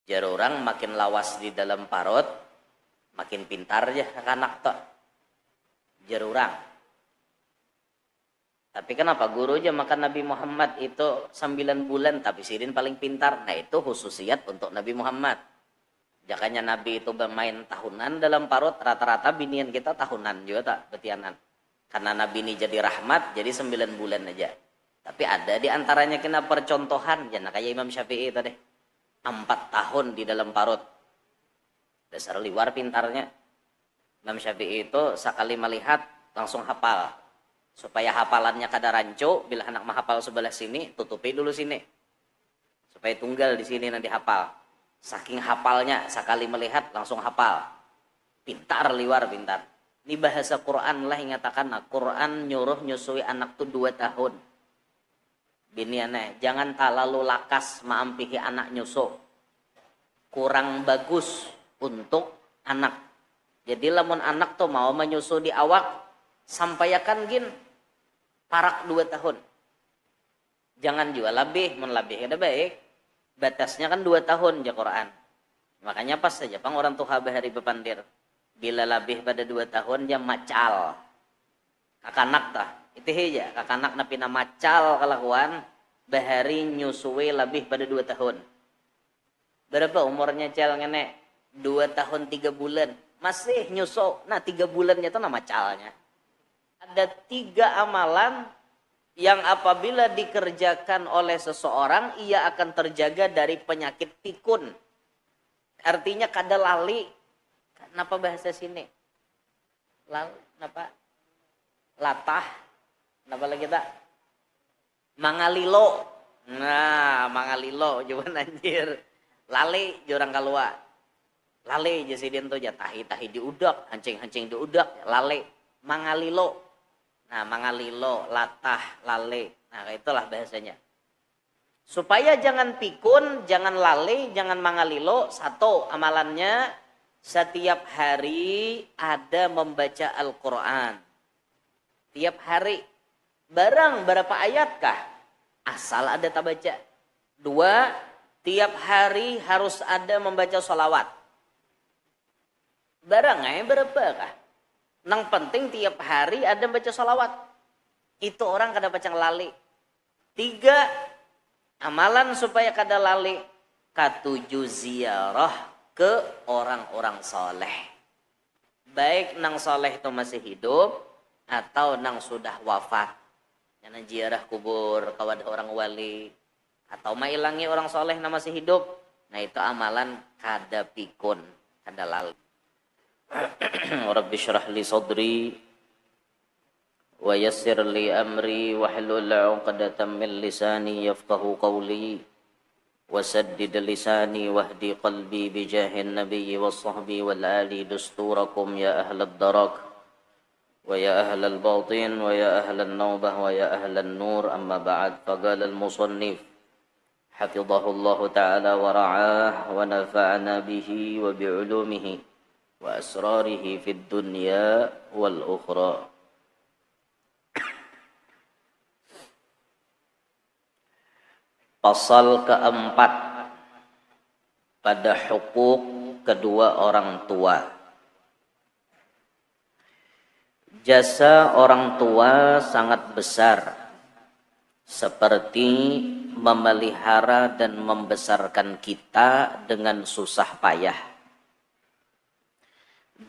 Jar orang makin lawas di dalam parut, makin pintar aja anak tok. Jar orang. Tapi kenapa guru aja makan Nabi Muhammad itu 9 bulan tapi sirin paling pintar. Nah itu khususiat untuk Nabi Muhammad. Jakanya Nabi itu bermain tahunan dalam parut, rata-rata binian kita tahunan juga tak betianan. Karena Nabi ini jadi rahmat, jadi 9 bulan aja. Tapi ada di antaranya kena percontohan, jangan kayak Imam Syafi'i tadi. 4 tahun di dalam parut. Dasar liwar pintarnya. Imam Syafi'i itu sekali melihat langsung hafal. Supaya hafalannya kada rancu, bila anak menghafal sebelah sini, tutupi dulu sini. Supaya tunggal di sini nanti hafal. Saking hafalnya, sekali melihat langsung hafal. Pintar liwar pintar. Ini bahasa Quran lah yang ngatakan, Quran nyuruh nyusui anak tuh 2 tahun. Biniannya, jangan terlalu lakas maampihi anak nyusu. Kurang bagus untuk anak. Jadi lamun anak tuh mau menyusu di awak, sampaikan gin parak 2 tahun. Jangan juga lebih, lebih ada baik. Batasnya kan 2 tahun ya Quran. Makanya pas saja pang orang tua bahari bepandir. Bila lebih pada 2 tahun dia macal. Kakanak tah. Itu aja kakanak na pina macal kalakuan bahari nyusui lebih pada 2 tahun. Berapa umurnya cal ngene? 2 tahun 3 bulan. Masih nyusu. Nah 3 bulannya itu nama macalnya. Ada 3 amalan yang apabila dikerjakan oleh seseorang, ia akan terjaga dari penyakit pikun. Artinya kada lali. Kenapa bahasa sini? Kenapa? Latah. Kenapa lagi tak? Mangalilo. Nah, mangalilo. Coba anjir. Lali jorang kalua. Lali jasidin tuh ya tahi diudak. Hancing diudak. Lali. Mangalilo. Nah, mangalilo, latah, lale. Nah, itulah bahasanya. Supaya jangan pikun, jangan lale, jangan mangalilo. 1 amalannya, setiap hari ada membaca Al-Quran. Tiap hari. Barang berapa ayatkah? Asal ada tak baca. 2, tiap hari harus ada membaca sholawat. Barangnya berapakah? Nang penting tiap hari ada baca salawat. Itu orang kada baca lali. 3, amalan supaya kada lali. Katuju ziarah ke orang-orang soleh. Baik nang soleh itu masih hidup atau nang sudah wafat. Yang ziarah kubur kawan orang wali. Atau mailangi orang soleh nang masih hidup. Nah itu amalan kada pikun, kada lali. Rabbi syrah li sadri wa yassir li amri wahlul 'uqdatam min lisani yafqahu qawli wasaddid lisani wahdi qalbi bijahin nabiyyi wassahbi wal ali dusturakum ya ahlad darak wa ya ahlal batin wa ya ahlan nawbah wa ya ahlan nur amma ba'd faqala al musannif hafizahullahu ta'ala wa ra'ah wa nafa'ana bihi wa bi'ulumihi wa asrarihi fid dunya wal ukhra. Pasal keempat pada hukuk kedua orang tua. Jasa orang tua sangat besar, seperti memelihara dan membesarkan kita dengan susah payah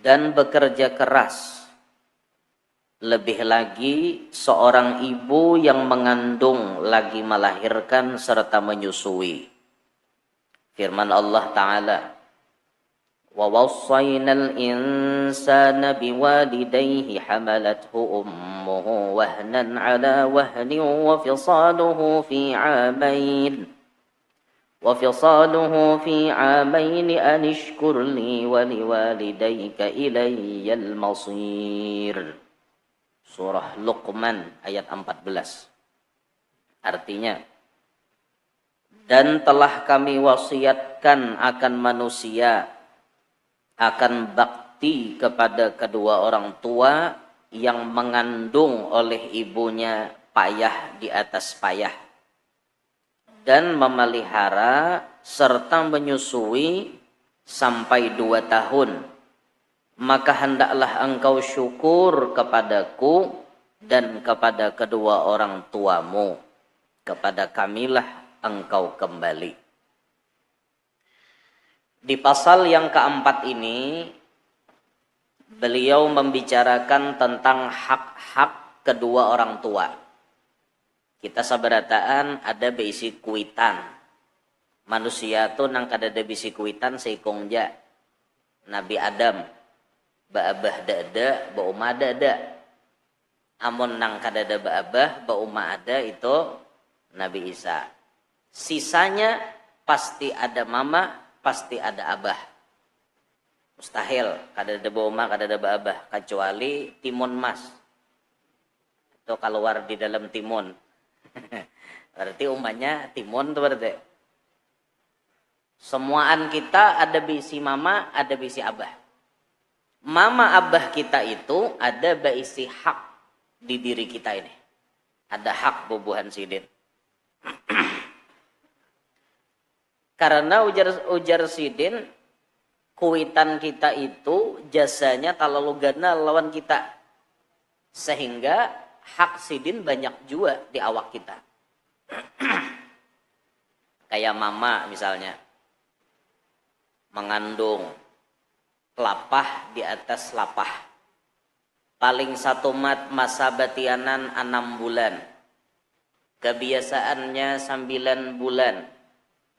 dan bekerja keras. Lebih lagi seorang ibu yang mengandung lagi melahirkan serta menyusui. Firman Allah Ta'ala, wa wassaynal insana biwalidayhi hamalathu ummuhu wahnan ala wahnin wa fisaluhu fi 'amain وفصاله في عامين أن اشكر لي ولوالديك إلي المصير. Surah Luqman ayat 14. Artinya, dan telah kami wasiatkan akan manusia akan bakti kepada kedua orang tua yang mengandung oleh ibunya payah di atas payah. dan memelihara serta menyusui sampai 2 tahun, maka hendaklah engkau syukur kepadaku dan kepada kedua orang tuamu. Kepada kamilah engkau kembali. Di pasal yang keempat ini, beliau membicarakan tentang hak-hak kedua orang tua. Kita sabarataan ada bisi kuitan. Manusia tuh nang kada ada bisi kuitan seikongja. Nabi Adam, ba'abah dada, ba'umah dada. Amun nang kada ada ba'abah, ba'umah ada itu Nabi Isa. Sisanya pasti ada mama, pasti ada abah. Mustahil kada ada ba'umah, kada ada ba'abah, kecuali timun mas. Itu keluar di dalam timun. Berarti umahnya timun tuh berarti. Semuaan kita ada bisi mama, ada bisi abah. Mama abah kita itu ada bisi hak di diri kita ini. Ada hak bubuhan sidin. Karena ujar sidin, kuitan kita itu jasanya talalu gana lawan kita. Sehingga hak sidin banyak juga di awak kita. Kayak mama misalnya. Mengandung lapah di atas lapah. Paling satu masa batianan 6 bulan. Kebiasaannya 9 bulan.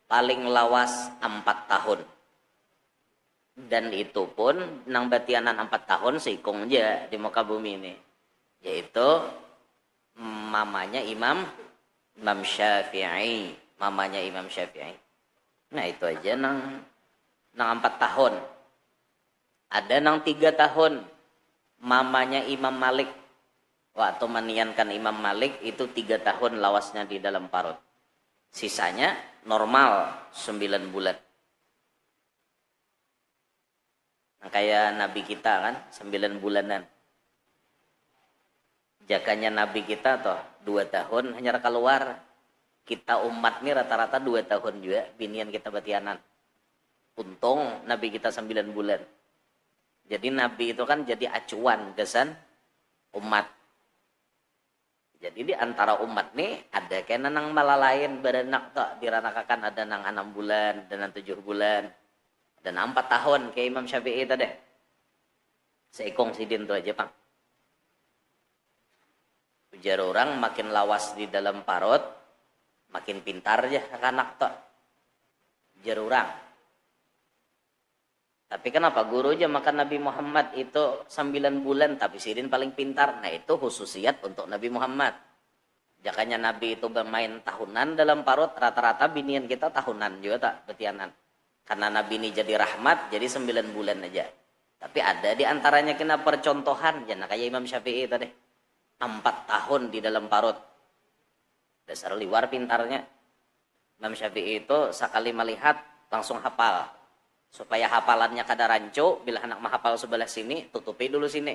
Paling lawas 4 tahun. Dan itu pun nang batianan 4 tahun seikong aja di muka bumi ini. Yaitu mamanya Imam Syafi'i. Mamanya Imam Syafi'i. Nah itu aja nang 4 tahun. Ada nang 3 tahun. Mamanya Imam Malik. Waktu meniankan Imam Malik itu 3 tahun lawasnya di dalam parut. Sisanya normal 9 bulan. Nah, kayak Nabi kita kan 9 bulanan. Jakanya Nabi kita toh 2 tahun hanya keluar. Kita umat ini rata-rata 2 tahun juga binian kita batianan. Untung Nabi kita 9 bulan. Jadi Nabi itu kan jadi acuan kesan umat. Jadi di antara umat nih ada kena nang malalain beranak tak diranakakan ada nang 6 bulan dan 7 bulan dan 4 tahun kayak Imam Syafi'i tadi. Seikong sidin tuh aja Pak. Ujar orang makin lawas di dalam parut makin pintar aja anak tak. Ujar orang. Tapi kenapa guru aja makan Nabi Muhammad itu 9 bulan tapi sidin paling pintar. Nah itu khususiat untuk Nabi Muhammad. Jakanya Nabi itu bermain tahunan dalam parut rata-rata binian kita tahunan juga tak betianan. Karena Nabi ini jadi rahmat jadi 9 bulan aja. Tapi ada di antaranya kena percontohan jangan kayak Imam Syafi'i tadi. 4 tahun di dalam parut. Dasar liwar pintarnya. Imam Syafi'i itu sekali melihat langsung hafal. Supaya hafalannya kada rancu, bila anak menghafal sebelah sini, tutupi dulu sini.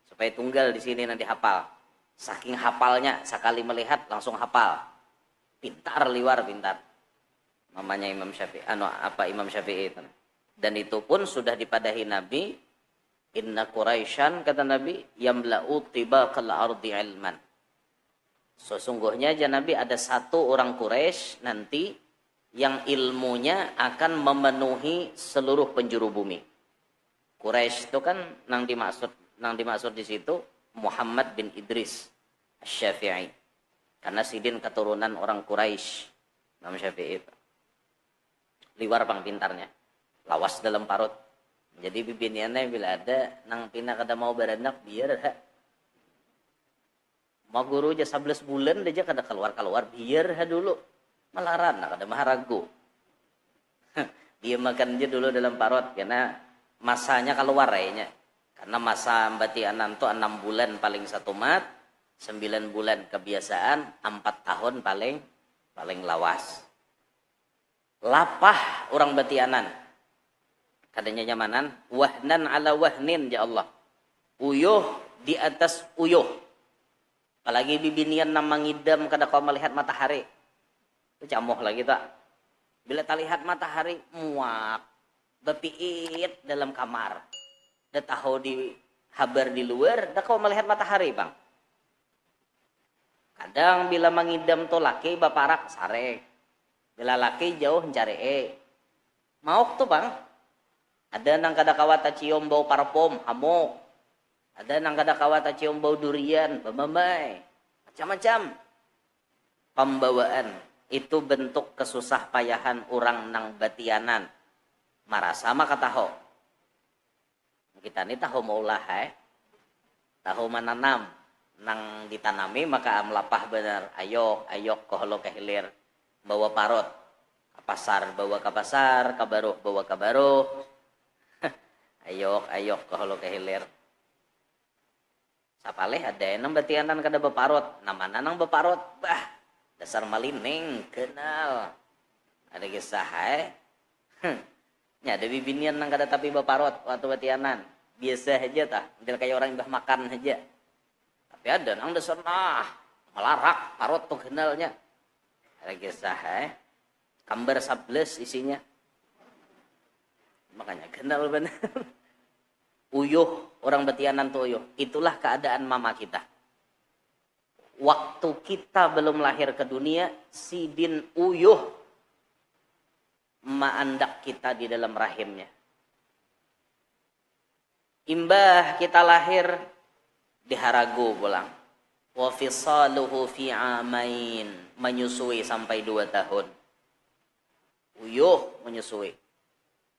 Supaya tunggal di sini nanti hafal. Saking hafalnya, sekali melihat langsung hafal. Pintar liwar, pintar. Mamanya Imam Syafi'i, Imam Syafi'i itu. Dan itu pun sudah dipadahi Nabi, inna Quraisyan kata Nabi, yamla'u tibaqal ardi ilman. Sesungguhnya aja Nabi ada satu orang Quraisy nanti yang ilmunya akan memenuhi seluruh penjuru bumi. Quraisy itu kan nang dimaksud di situ Muhammad bin Idris Asy-Syafi'i. Karena sidin keturunan orang Quraisy. Imam Syafi'i itu. Liwar pang pintarnya. Lawas dalam parut. Jadi bibiniannya bila ada nang pina kada mau beranak biar mau guru aja 11 bulan aja kada keluar biar dulu. Malaran, nah, kada maharagu. Dia makan aja dulu dalam parut karena masanya keluar kayaknya. Karena masa batianan itu 6 bulan paling 1 mat, 9 bulan kebiasaan, 4 tahun paling lawas. Lapah orang batianan. Kadanya nyamanan, wahnan ala wahnin ya Allah. Uyuh di atas uyuh. Apalagi bibinian nama ngidam kada kau melihat matahari. Camoh lagi tak. Bila tak lihat matahari muak, bepiit dalam kamar. Dah tahu di habar di luar, dah kau melihat matahari bang. Kadang bila mengidam tuh laki baparak sarek. Bila laki jauh mencari Mauk tuh bang. Ada nang kada kawata cium bau parfum, hamuk. Ada nang kada kawata cium bau durian, bambay. Macam-macam. Pembawaan itu bentuk kesusah payahan orang nang batianan. Marasa maka tahu. Kita ini tahu maulah tahu menanam. Nang ditanami maka melapah benar. Ayok koholo kehilir. Bawa parot. Pasar bawa ke pasar, kabaruh bawa ke baruh. ayok koholo kehilir. Sapaleh ada enam batianan kada beparot. Nama nanang beparot. Bah, dasar malining kenal. Ada kisah Nya ada bibinian nang kada tapi beparot waktu batianan. Biasa aja tah, model kayak orang yang makan aja. Tapi ada nang dasar melarak parot tuh kenalnya. Ada kisah Kambar 11 isinya. Makanya kenal benar. Uyuh, orang batianan tuh uyuh. Itulah keadaan mama kita. Waktu kita belum lahir ke dunia, sidin uyuh maandak kita di dalam rahimnya. Imbah kita lahir diharagu pulang. Wa fisaluhu fi amain, menyusui sampai 2 tahun. Uyuh menyusui.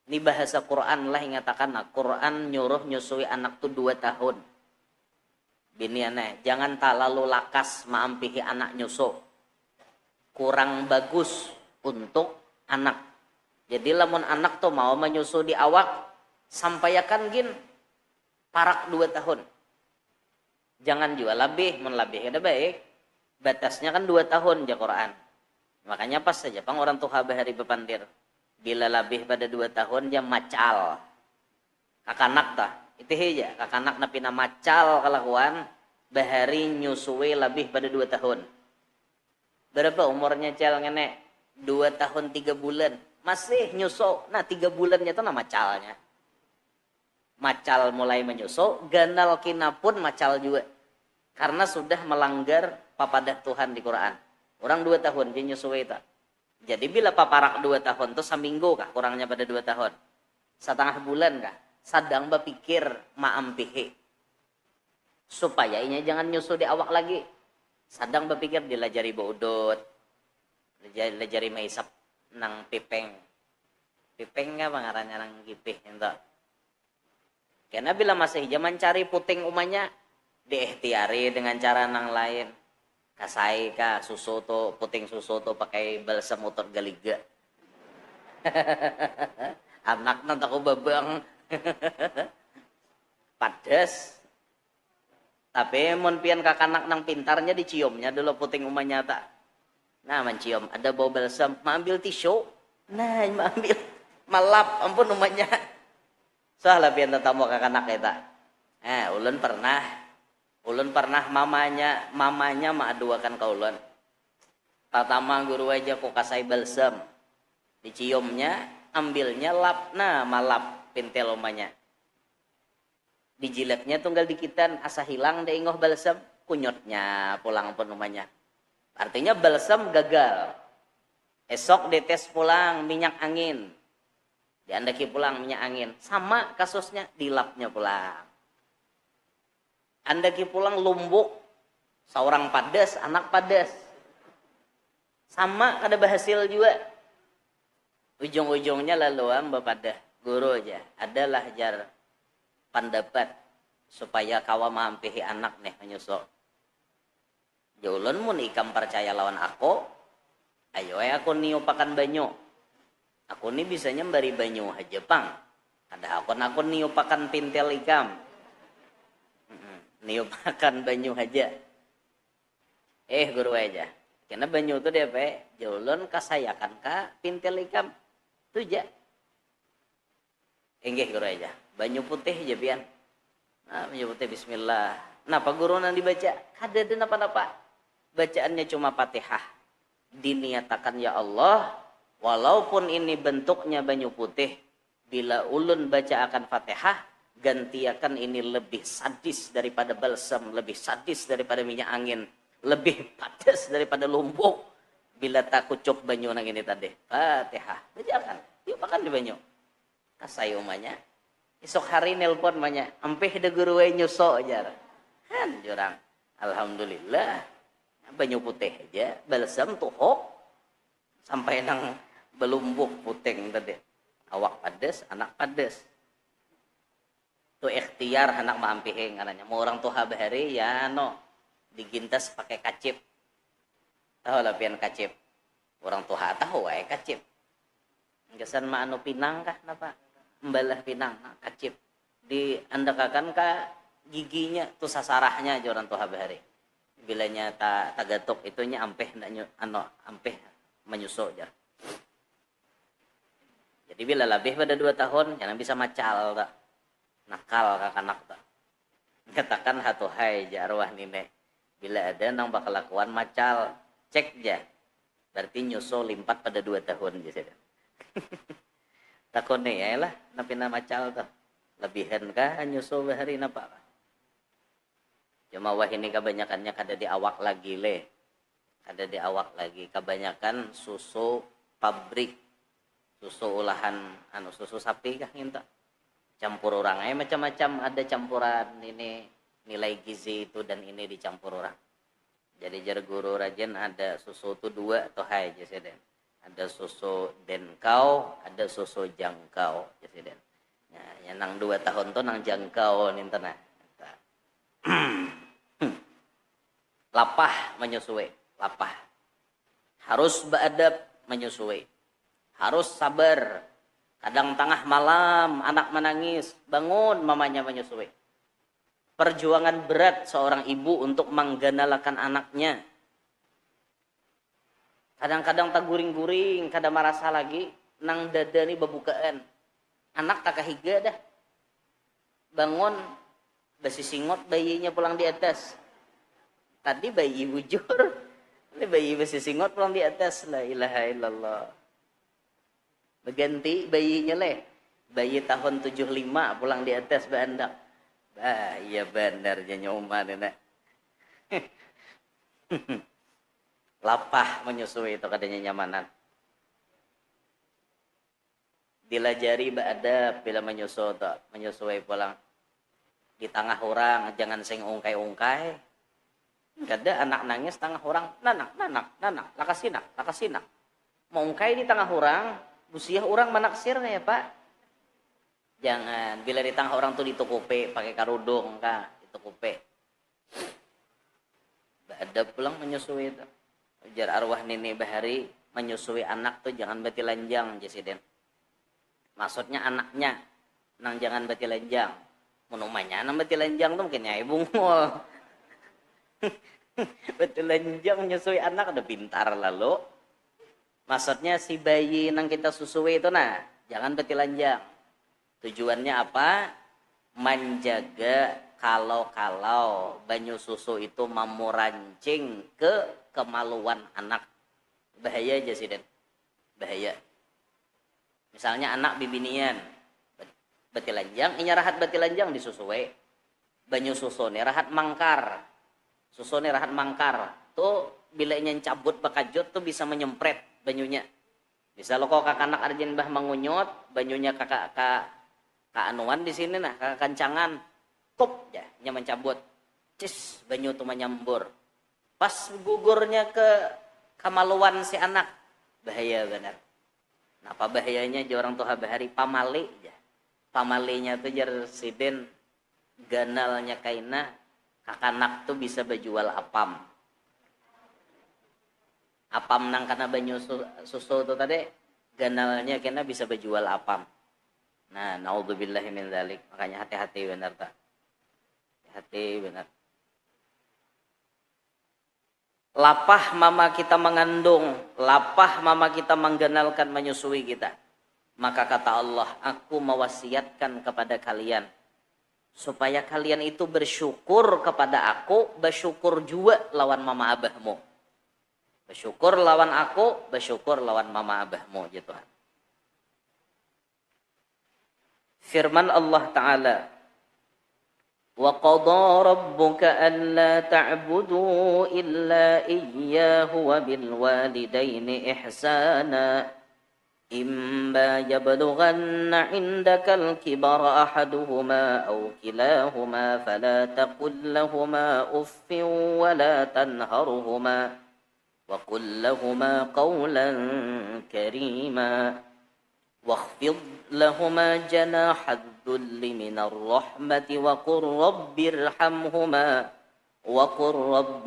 Ini bahasa Quran lah yang ngatakan Quran nyuruh nyusui anak tuh 2 tahun. Biniannya, jangan terlalu lakas maampihi anak nyusu. Kurang bagus untuk anak. Jadi lamun anak tuh mau menyusu di awak, sampaikan gin parak 2 tahun. Jangan juga lebih, lebih ada baik. Batasnya kan 2 tahun ya Quran. Makanya pas saja pang orang tua bahari bepandir. Bila lebih pada 2 tahun dia macal. Kakanak tah. Itu aja kakanak na pina macal kalakuan bahari nyusui lebih pada 2 tahun. Berapa umurnya cal ngene? 2 tahun 3 bulan. Masih nyusu. Nah 3 bulannya itu nama macalnya. Macal mulai menyusu, ganal kina pun macal juga. Karena sudah melanggar papadah Tuhan di Quran. Orang 2 tahun dia nyusui itu. Jadi bila paparak 2 tahun itu seminggu kah kurangnya pada 2 tahun? 1/2 bulan kah? Sadang berpikir maampihi. Supaya ini jangan nyusu di awak lagi. Sadang berpikir dilajari bodot. Dilajari maisap nang pipeng. Pipeng nggak pengarannya nang gipih itu. Karena bila masih zaman cari puting umanya diikhtiari dengan cara nang lain. Kasai ka susu to puting susu to pakai balsam motor galiga. Anak nanti aku babang. Padas. Tapi mun pian kakanak nang pintarnya diciumnya dulu puting umanya tak. Nah mencium ada bau balsam, ambil tisu. Nah ambil malap ampun umanya. Soalnya pian tetamu kakanak eta. Ulun pernah mamanya maaduakan ka ulun. Pertama guru aja kok kasai balsam. Diciumnya, ambilnya lap, nah malap pintel omanya. Dijilatnya tunggal dikitan asa hilang deh ingoh balsam, kunyutnya pulang pun omanya. Artinya balsam gagal. Esok dites pulang minyak angin. Diandaki pulang minyak angin. Sama kasusnya dilapnya pulang. Andaki pulang lumbuk, seorang padas, anak padas. Sama ada berhasil juga. Ujung-ujungnya lalu bapadah guru aja. Adalah jar pendapat supaya kawa mampihi anak nih menyusul. Jaulun mun ikam percaya lawan aku, ayo aku niupakan banyu. Aku nih bisanya bari banyu aja pang. Ada aku niupakan pintel ikam. Niupakan banyu aja. Guru aja. Karena banyu itu dia jaulun kasayakan ka pintel ikam. Itu aja. Enggih guru aja. Banyu putih aja pian. Nah, banyu putih bismillah. Napa guru nang dibaca? Kada ada napa-napa. Bacaannya cuma Fatihah. diniatakan ya Allah, walaupun ini bentuknya banyu putih, bila ulun baca akan Fatihah, gantiakan ini lebih sadis daripada balsam, lebih sadis daripada minyak angin, lebih padas daripada lumbuk. Bila tak kucuk banyu nang ini tadi. Fatihah. Bacakan. Yuk makan di banyu. Kasai umanya. Esok hari nelpon banyak. Ampih de guru nyuso aja. Han jurang. Alhamdulillah. Banyu putih aja. Balsam tuhok. Sampai nang belumbuk puting tadi. Awak padas, anak padas. Tuh ikhtiar anak maampihing anaknya. Mau orang tuh habari ya no. Digintas pakai kacip. Tahu lah pian kacip. Orang tua tahu wae kacip. Gesan ma anu pinang kah napa? Embalah pinang kacip. Di andakakan ka giginya tuh sasarahnya aja orang tua bahari. Bilanya ta tagatok itunya ampeh anu ampeh menyusul aja. Jadi bila lebih pada 2 tahun jangan bisa macal tak. Nakal kakanak tak. Katakan hatuhai jarwah nine. Bila ada nang bakal lakuan macal, cek aja. Berarti nyusul limpat pada 2 tahun jadi. Takone ya lah, napi na macal tuh. Lebihan kah nyusul bahari napa? Cuma wah ini kebanyakannya kada di awak lagi le. Kada di awak lagi. Kebanyakan susu pabrik. Susu olahan anu susu sapi kah nginta. Campur orang macam-macam, ada campuran ini nilai gizi itu dan ini dicampur orang. Jadi jar guru rajin ada susu itu 2 atau hai jasiden. Ada susu denkau, ada susu jangkau jasiden. Ya, yang nang 2 tahun tuh nang jangkau nintena. Lapah menyusui, lapah. Harus beradab menyusui. Harus sabar. Kadang tengah malam anak menangis, bangun mamanya menyusui. Perjuangan berat seorang ibu untuk mengganalakan anaknya. Kadang-kadang tak guring-guring, kada merasa lagi, nang dada ni bebukaan. Anak tak kahiga dah. Bangun, basi singot bayinya pulang di atas. Tadi bayi bujur, ini bayi basi singot pulang di atas. La ilaha illallah. Berganti bayinya leh. Bayi tahun 75 pulang di atas bandak. Bah, iya benar nyoma nenek. Lapah menyusui itu katanya nyamanan. Dilajari beadab bila menyusui pulang. Di tengah orang jangan sing ungkai-ungkai. Kada anak nangis tengah orang, nanak, lakasinak. Mau ungkai di tengah orang, usia orang manaksirnya ya Pak. Jangan, bila di tengah orang tuh ditukupe, pakai karudung kah, ditukupe. Beadab pulang menyusui itu. Ujar arwah nenek bahari, menyusui anak tuh jangan betilanjang, Jesiden. Maksudnya anaknya, nang jangan betilanjang. Menumanya nang betilanjang tuh mungkin nyai bungul. Betilanjang menyusui anak udah pintar lalu. Maksudnya si bayi nang kita susui itu nah, jangan betilanjang. Tujuannya apa? Menjaga kalau banyu susu itu memurancing ke kemaluan anak. Bahaya aja sih, Den. Bahaya. Misalnya anak bibinian, betilanjang, inya rahat betilanjang disusui. Banyu susu nih rahat mangkar. Susu nih rahat mangkar. Tuh bila inya cabut bakajut tuh bisa menyempret banyunya. Bisa lo kok kakanak arjen bah mengunyot, banyunya kakak anuan di sini nah, kakak kancangan. Top ya, nya mencabut. Cis, banyu tuh menyambur. Pas gugurnya ke kemaluan si anak, bahaya benar. Nah, apa bahayanya aja orang tua bahari pamali aja. Pamalinya tuh jar siden ganalnya kaina kakanak tuh bisa berjual apam. Apam nang kana banyu susu tuh tadi ganalnya kena bisa berjual apam. Nah, naudzubillahi min dzalik. Makanya hati-hati benar tak? Hati benar. Lapah mama kita mengandung, lapah mama kita mengganalkan menyusui kita. Maka kata Allah, aku mewasiatkan kepada kalian supaya kalian itu bersyukur kepada aku, bersyukur juga lawan mama abahmu. Bersyukur lawan aku, bersyukur lawan mama abahmu, ya Tuhan. Firman Allah Ta'ala, وَقَضَى رَبُّكَ أَلَّا تَعْبُدُوا إِلَّا إِيَّاهُ وَبِالْوَالِدَيْنِ إِحْسَانًا إِمَّا يَبْلُغَنَّ عِندَكَ الْكِبَرَ أَحَدُهُمَا أَوْ كِلَاهُمَا فَلَا تَقُل لَّهُمَا أُفٍّ وَلَا تَنْهَرْهُمَا وَقُل لَّهُمَا قَوْلًا كَرِيمًا واخفض لهما جناح الذل من الرحمة وقل رب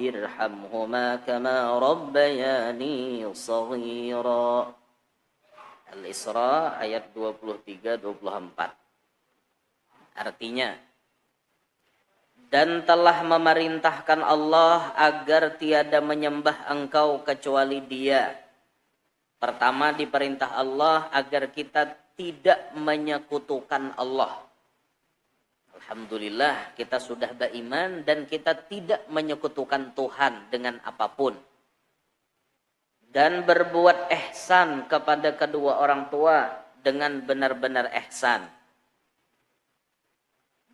ارحمهما كما ربياني صغيرا. Al-Isra ayat 23-24. Artinya, dan telah memerintahkan Allah agar tiada menyembah engkau kecuali Dia. Pertama, diperintah Allah agar kita tidak menyekutukan Allah. Alhamdulillah kita sudah beriman dan kita tidak menyekutukan Tuhan dengan apapun. Dan berbuat ihsan kepada kedua orang tua dengan benar-benar ihsan.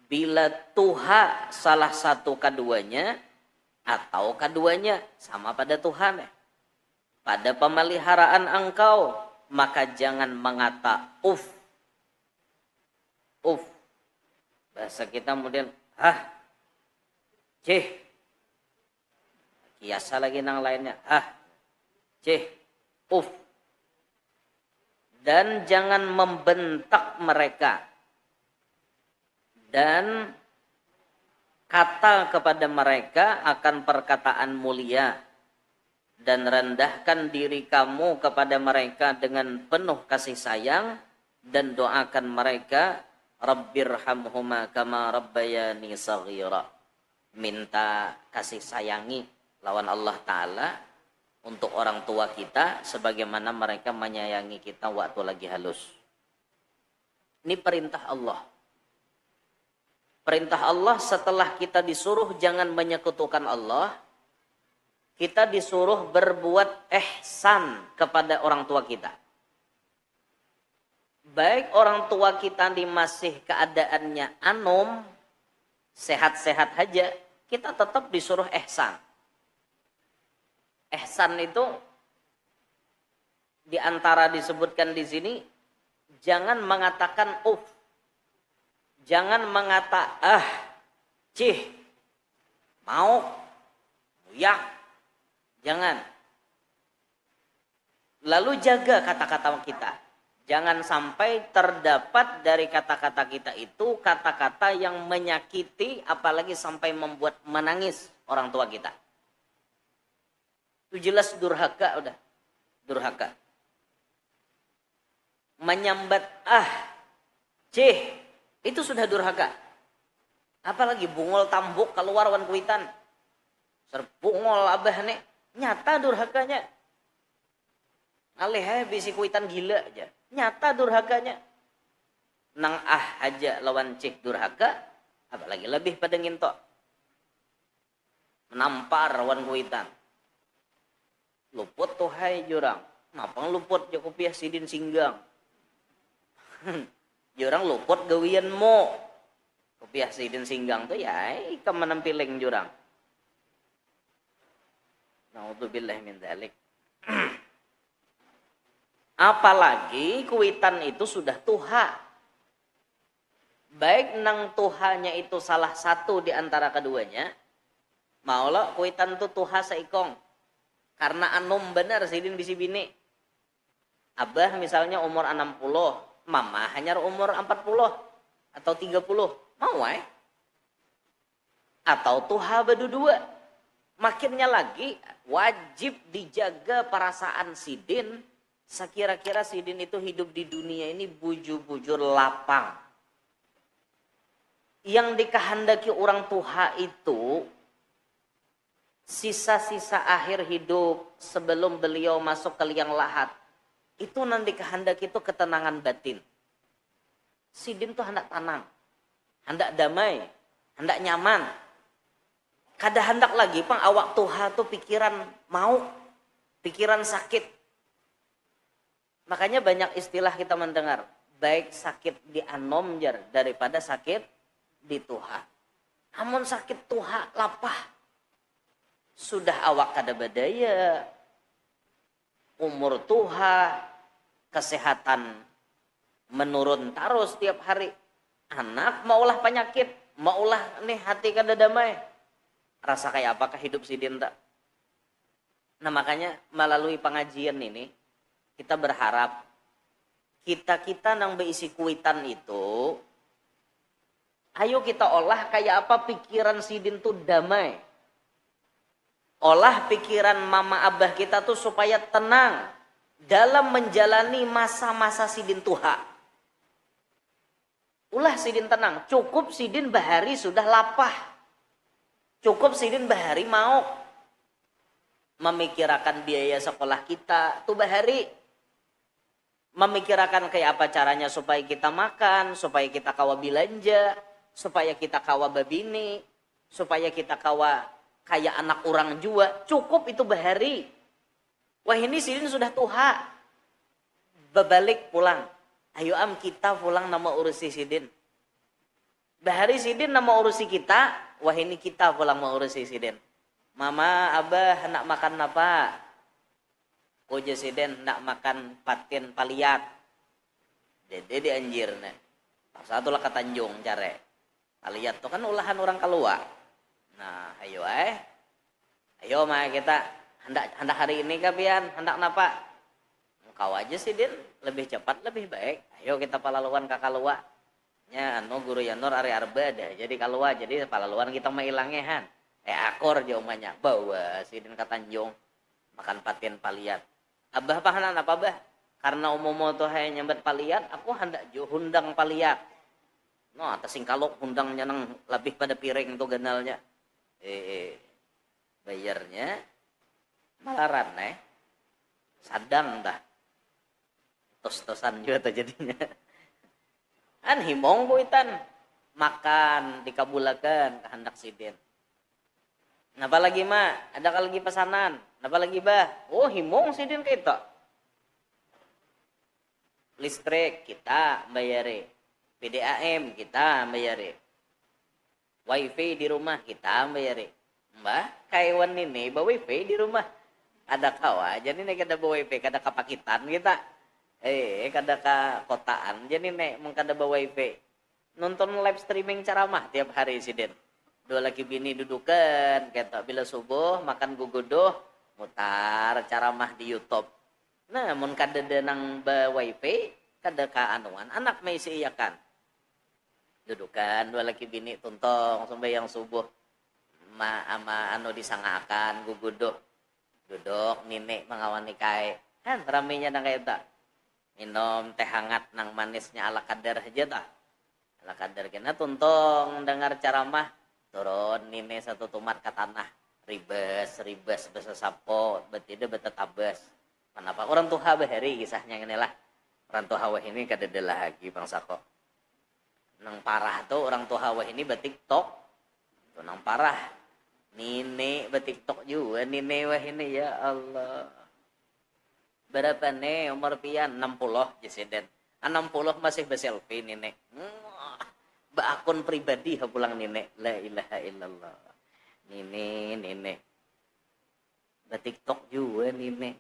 Bila Tuhan salah satu keduanya atau keduanya sama pada Tuhan, pada pemeliharaan engkau, maka jangan mengata uf. Bahasa kita kemudian, cih. Kiasa lagi nang lainnya, cih, uf. Dan jangan membentak mereka. Dan kata kepada mereka akan perkataan mulia. Dan rendahkan diri kamu kepada mereka dengan penuh kasih sayang dan doakan mereka, Rabbirhamhuma kama rabbayani shaghira. Minta kasih sayangi lawan Allah Ta'ala untuk orang tua kita sebagaimana mereka menyayangi kita waktu lagi halus. Ini perintah Allah. Perintah Allah setelah kita disuruh jangan menyekutukan Allah, kita disuruh berbuat ihsan kepada orang tua kita. Baik orang tua kita di masih keadaannya anum, sehat-sehat aja, kita tetap disuruh ihsan. Ihsan itu di antara disebutkan di sini, jangan mengatakan uf. Jangan mengata cih, mau, yak. Jangan. Lalu jaga kata-kata kita. Jangan sampai terdapat dari kata-kata kita itu kata-kata yang menyakiti, apalagi sampai membuat menangis orang tua kita. Itu jelas durhaka udah. Durhaka. Menyambat cih, itu sudah durhaka. Apalagi bungol tambuk keluar wan kuitan. Serbungol abah nih. Nyata durhakanya. Alih bisi kuitan gila aja. Nyata durhakanya. Nang aja lawan cik durhaka. Apalagi lebih pada ngintok. Menampar lawan kuitan. Luput tuh hai jurang. Ngapang luput ya kopiah sidin singgang. Jurang luput gawian mo. Kopiah sidin singgang tuh ya kemenampiling jurang. Na'udzubillah min dzalik. Apalagi kuitan itu sudah tuha. Baik nang tuhanya itu salah satu di antara keduanya, maulah kuitan itu tuha seikong. Karena anum benar sidin bisi bini. Abah misalnya umur 60, mama hanya umur 40 atau 30. Mau atau tuha berdua. Makinnya lagi wajib dijaga perasaan sidin. Sekira-kira sidin itu hidup di dunia ini bujur-bujur lapang. Yang dikehendaki orang tuha itu sisa-sisa akhir hidup sebelum beliau masuk ke liang lahat. Itu nanti kehendaki itu ketenangan batin. Sidin tuh hendak tenang, hendak damai, hendak nyaman. Kada hendak lagi pang awak tuha tuh pikiran mau. pikiran sakit. Makanya banyak istilah kita mendengar, baik sakit di anomjar daripada sakit di tuha. Amun sakit tuha lapah, sudah awak kada badaya, umur tuha, kesehatan menurun terus tiap hari. Anak maulah penyakit, maulah nih hati kada damai. Rasa kayak apakah hidup sidin tak? Nah makanya melalui pengajian ini kita berharap kita nang beisi kuitan itu, ayo kita olah kayak apa pikiran sidin tuh damai. Olah pikiran mama abah kita tuh supaya tenang dalam menjalani masa-masa sidin tuha. Ulah sidin tenang, cukup sidin bahari sudah lapah. Cukup sidin bahari mau memikirkan biaya sekolah kita tuh bahari. Memikirkan kayak apa caranya supaya kita makan, supaya kita kawa belanja, supaya kita kawa babini, supaya kita kawa kayak anak orang jua. Cukup itu bahari. Wah ini sidin sudah tuha. Bebalik pulang. Ayo am kita pulang nama urusi sidin. Bahari sidin nama urusi kita. Wah ini kita pulang mau urusi sidin. Mama, abah nak makan apa? Koja sidin nak makan patin paliat. Dede dianjir nih. Satu lah ke Tanjung care. Paliat tuh kan olahan orang keluar. Nah, ayo ayo mah kita hendak hari ini kapian, hendak napa? Engkau aja sidin lebih cepat lebih baik. Ayo kita palaluan ke kalua. Nya anu guru Yanur ari arba dah. Jadi kalua jadi palaluan kita mailangnya han. Akor aja umanya bawa sidin ke Tanjung makan patin paliat. Abah pahanan apa bah? Karena umum tuh hanya nyambet paliat, aku hendak hundang paliat. No, atas singkalok hundangnya nang lebih pada piring tuh ganalnya. Bayarnya malaran sadang dah. Tos-tosan juga tuh jadinya. An himong kuitan makan dikabulakan kehendak sidin. Napa lagi mah? Ada lagi pesanan. Napa lagi bah? Oh himong sidin kita. Listrik kita bayari. PDAM kita bayari. Wifi di rumah kita bayari. Mbah, kaiwan ini bawa wifi di rumah. Ada kawa, jadi nih kada bawa wifi, kada kapakitan kita. Kada ka kotaan, jadi nih mengkada bawa wifi. Nonton live streaming ceramah tiap hari sidin. Dua laki bini dudukan, kita bila subuh makan gugudoh, mutar ceramah di YouTube. Nah, mun kada nang bawa wifi, kada ka anuan, anak may siiyakan. Dudukan dua laki bini tuntong sembahyang subuh. Ama disangakan gugudoh. Duduk nini mengawani kae. Kan ramenya nang kayak tak. Minum teh hangat nang manisnya ala kadar aja tak. Ala kadar kena tuntong dengar ceramah. Turun nini satu tumat ke tanah. Ribes besa sapo. Betida betetabes. Kenapa orang tuha bahari kisahnya inilah. Orang tuha wah ini kadadalah lagi bangsa kok. Nang parah tuh orang tuha wah ini betiktok. Tuh nang parah. Nini betiktok juga nini wah ini ya Allah. Berapa nih umur pian 60 jesiden. 60 masih berselfie nini. Ba akun pribadi pulang nini. La ilaha illallah. Nini. Betiktok juga nini.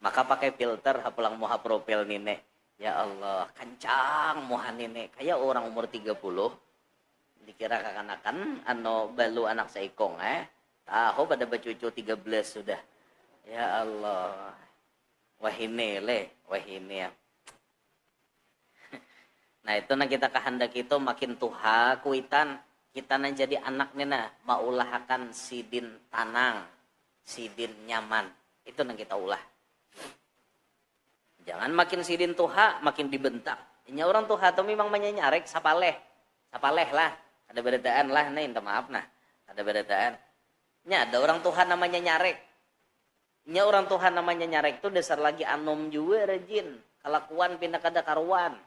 Maka pakai filter pulang muha profil nini. Ya Allah, kencang muha nini. Kayak orang umur 30. Dikira kakanakan ano balu anak seikong tahu pada bercucu 13 sudah. Ya Allah. Wah ini ya. Nah itu nah kita kehendak itu makin tuha kuitan kita nah jadi anak nina maulahkan sidin tanang, sidin nyaman. Itu nah kita ulah. Jangan makin sidin tuha makin dibentak. Ini orang tuha tuh memang menyarek sapaleh lah. Ada berataan lah, minta maaf nah. Ada berataan. Nya ada orang Tuhan namanya nyarek. Nya orang Tuhan namanya nyarek itu dasar lagi anom juga rajin. Kelakuan pindah kada karuan.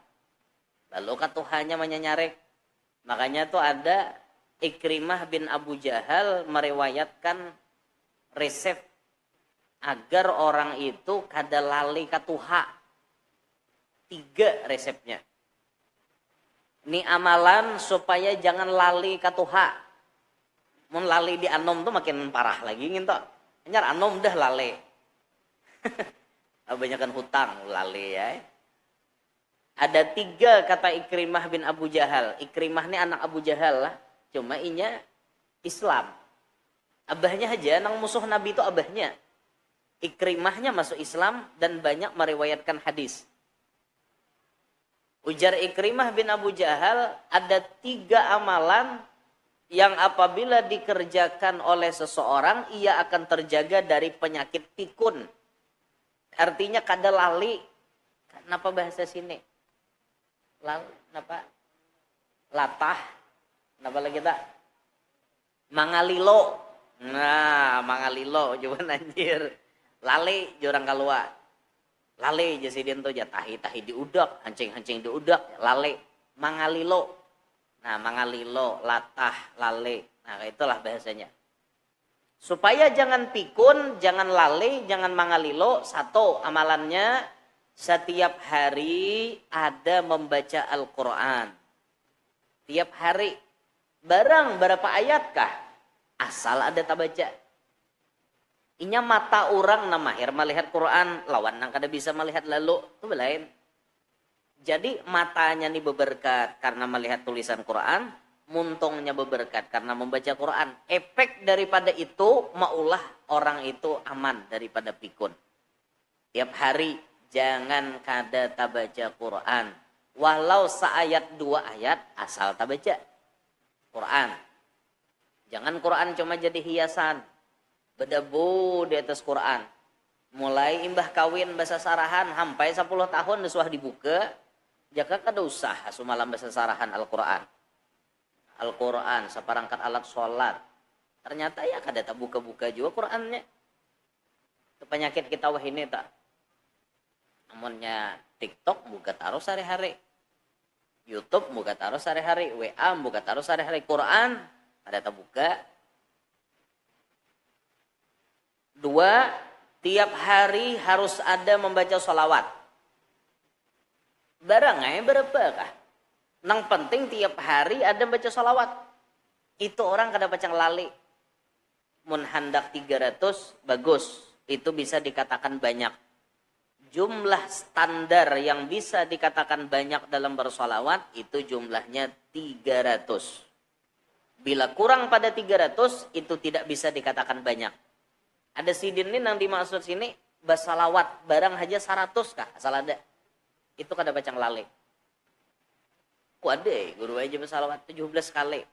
Lalu kan Tuhannya menyarek. Makanya tuh ada Ikrimah bin Abu Jahal meriwayatkan resep agar orang itu kada lali ka tuha. 3 resepnya. Ini amalan supaya jangan lali ka tuha. Mun lali di anom tuh makin parah lagi nginto. Anyar anom dah lali. Kebanyakan hutang lali ya. Ada 3 kata Ikrimah bin Abu Jahal. Ikrimah ini anak Abu Jahal lah. Cuma inya Islam. Abahnya aja, nang musuh Nabi itu abahnya. Ikrimahnya masuk Islam dan banyak meriwayatkan hadis. Ujar Ikrimah bin Abu Jahal, ada 3 amalan yang apabila dikerjakan oleh seseorang, ia akan terjaga dari penyakit pikun. Artinya kada lali. Kenapa bahasa sini? Kenapa? Latah. Kenapa lagi tak? Mangalilo. Nah, mangalilo. Coba anjir. Lali jorang kalua. Lale jasidin tuh tahi diudak, hancing diudak, lale, mangalilo. Nah, mangalilo, latah, lale. Nah, itulah bahasanya. Supaya jangan pikun, jangan lale, jangan mangalilo, 1 amalannya setiap hari ada membaca Al-Qur'an. Tiap hari. Barang berapa ayatkah? Asal ada tabaca. Inya mata orang na mahir melihat Quran, lawan nang kada bisa melihat lalu, itu lain. Jadi matanya nih beberkat karena melihat tulisan Quran, muntongnya beberkat karena membaca Quran. Efek daripada itu, maulah orang itu aman daripada pikun. Tiap hari jangan kada tabaca Quran. Walau seayat 2 ayat, asal tabaca Quran. Jangan Quran cuma jadi hiasan. Bedabu di atas Quran. Mulai imbah kawin bahasa sarahan sampai 10 tahun sudah dibuka. Jaka kada usah sumalam bahasa sarahan Al-Quran. Al-Quran seperangkat alat sholat. Ternyata ya kada tak buka-buka juga Qurannya. Itu penyakit kita wah ini tak. Namunnya TikTok buka taruh sehari-hari. YouTube buka taruh sehari-hari. WA buka taruh sehari-hari. Quran kada tak buka. 2, tiap hari harus ada membaca sholawat. Barangnya berapa kah? Nang penting tiap hari ada membaca sholawat. Itu orang kada pacang lali. Mun handak 300, bagus. Itu bisa dikatakan banyak. Jumlah standar yang bisa dikatakan banyak dalam bersolawat, itu jumlahnya 300. Bila kurang pada 300, itu tidak bisa dikatakan banyak. Ada sidin ini yang dimaksud sini basalawat barang aja 100 kah asal ada. Itu kada bacang lali. Ku ada guru aja basalawat 17 kali.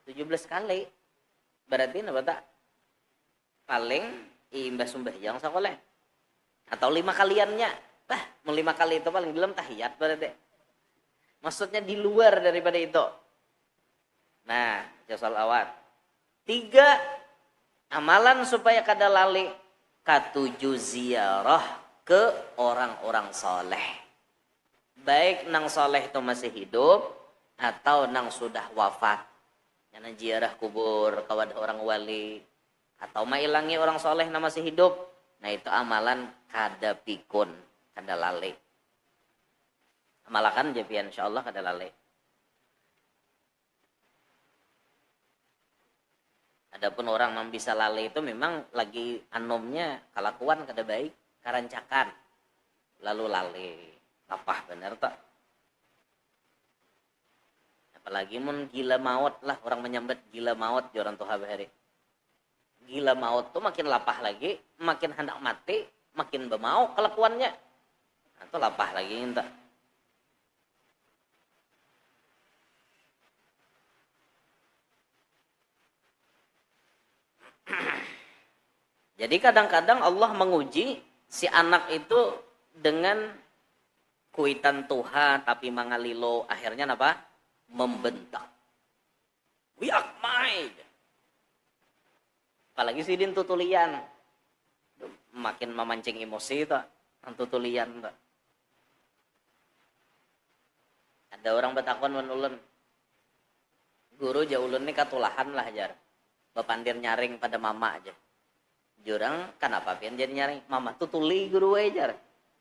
17 kali. Berarti apa tak? Paling imbah sembahyang sakoleh. Atau 5 kaliannya. Bah, 5 kali itu paling belum tahiyat berarti. Maksudnya di luar daripada itu. Nah, salawat. 3 amalan supaya kada lali, 7 ziarah ke orang-orang soleh. Baik nang soleh itu masih hidup atau nang sudah wafat. Yang ziarah kubur kawan orang wali atau mailangi orang soleh yang masih hidup. Nah itu amalan kada pikun, kada lali. Amalakan jadi insyaallah kada lali. Adapun orang yang bisa lali itu memang lagi anomnya kelakuan kada baik, karancakan. Lalu lali. Lapah bener tak? Apalagi mun gila maut lah, orang menyambat gila maut di orang tuha bahari. Gila maut tuh makin lapah lagi, makin hendak mati, makin bemau kelakuannya. Nah, itu lapah lagi entah. Jadi kadang-kadang Allah menguji si anak itu dengan kuitan tuha tapi mangalilo, akhirnya apa? Membentak. Wiakmai. Apalagi sidin tutulian. Makin memancing emosi itu. Tutulian itu. Ada orang betakon menulun. Guru jauh ulun ini katulahan lah jar. Bapandir nyaring pada mama aja. Jurang kenapa pian jadi nyaring mama tutuli guru aja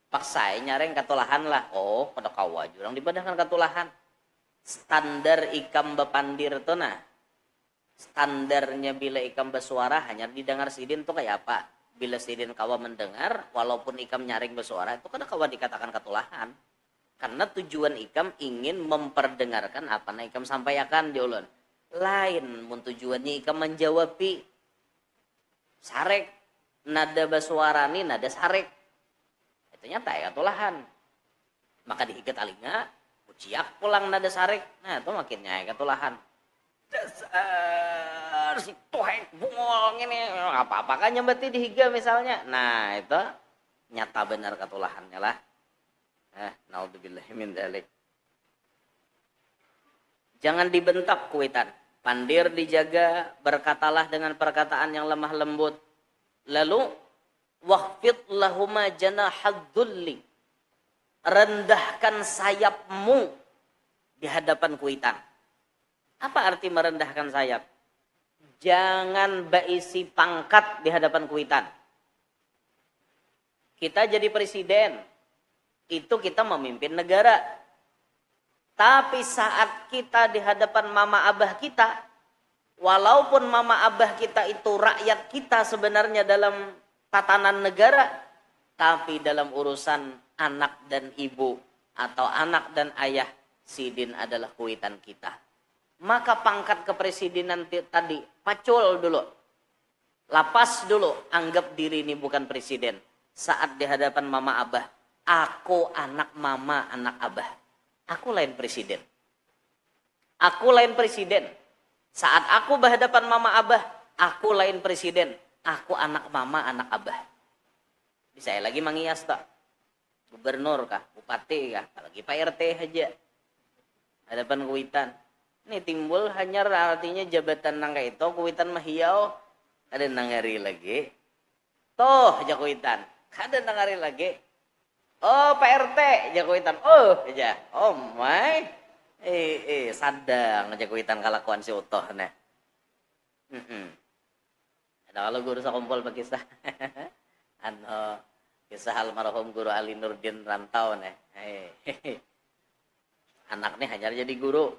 paksa nyaring katulahan lah oh pada kawa jurang dibadahkan katulahan standar ikam bepandir tuh nah standarnya bila ikam bersuara hanya didengar sidin tuh kayak apa bila sidin kawa mendengar walaupun ikam nyaring bersuara itu kada kawa dikatakan katulahan karena tujuan ikam ingin memperdengarkan apa na ikam sampaikan diulun lain mun tujuannya ikam menjawabi sarek nada bersuara nih nada sarek itu nyata ya katulahan maka diikat alinga uciak pulang nada sarek nah itu makinnya ya katulahan dasar si tohek bungol ini apa-apa kan nyambati dihiga misalnya nah itu nyata benar katulahannya lah naudzubillahi min dzalik jangan dibentak kuitan pandir dijaga berkatalah dengan perkataan yang lemah lembut lalu waqfid lahuma janahadzulli rendahkan sayapmu di hadapan kuitan apa arti merendahkan sayap jangan baisi pangkat di hadapan kuitan kita jadi presiden itu kita memimpin negara tapi saat kita di hadapan mama abah kita walaupun mama abah kita itu rakyat kita sebenarnya dalam tatanan negara, tapi dalam urusan anak dan ibu atau anak dan ayah, sidin adalah kuitan kita. Maka pangkat kepresidenan tadi, pacul dulu. Lapas dulu, anggap diri ini bukan presiden. Saat di hadapan mama abah, aku anak mama, anak abah. Aku lain presiden. Aku lain presiden. Saat aku berhadapan mama abah, aku lain presiden. Aku anak mama, anak abah. Bisa lagi mangias tak? Gubernur kah? Bupati kah? Lagi Pak RT aja. Hadapan kuitan. Ini timbul hanya artinya jabatan nangka itu. Kuitan mahiau. Ada nangari lagi. Toh aja kuitan. Ada nangari lagi. Oh Pak RT aja kuitan. Oh aja. Oh my. Sadang aja kuitan kalakuan si utoh nih. Ada kalau guru sakumpul pakisah. Kisah almarhum guru Ali Nurdin Rantau nih. Anak nih hanyar jadi guru.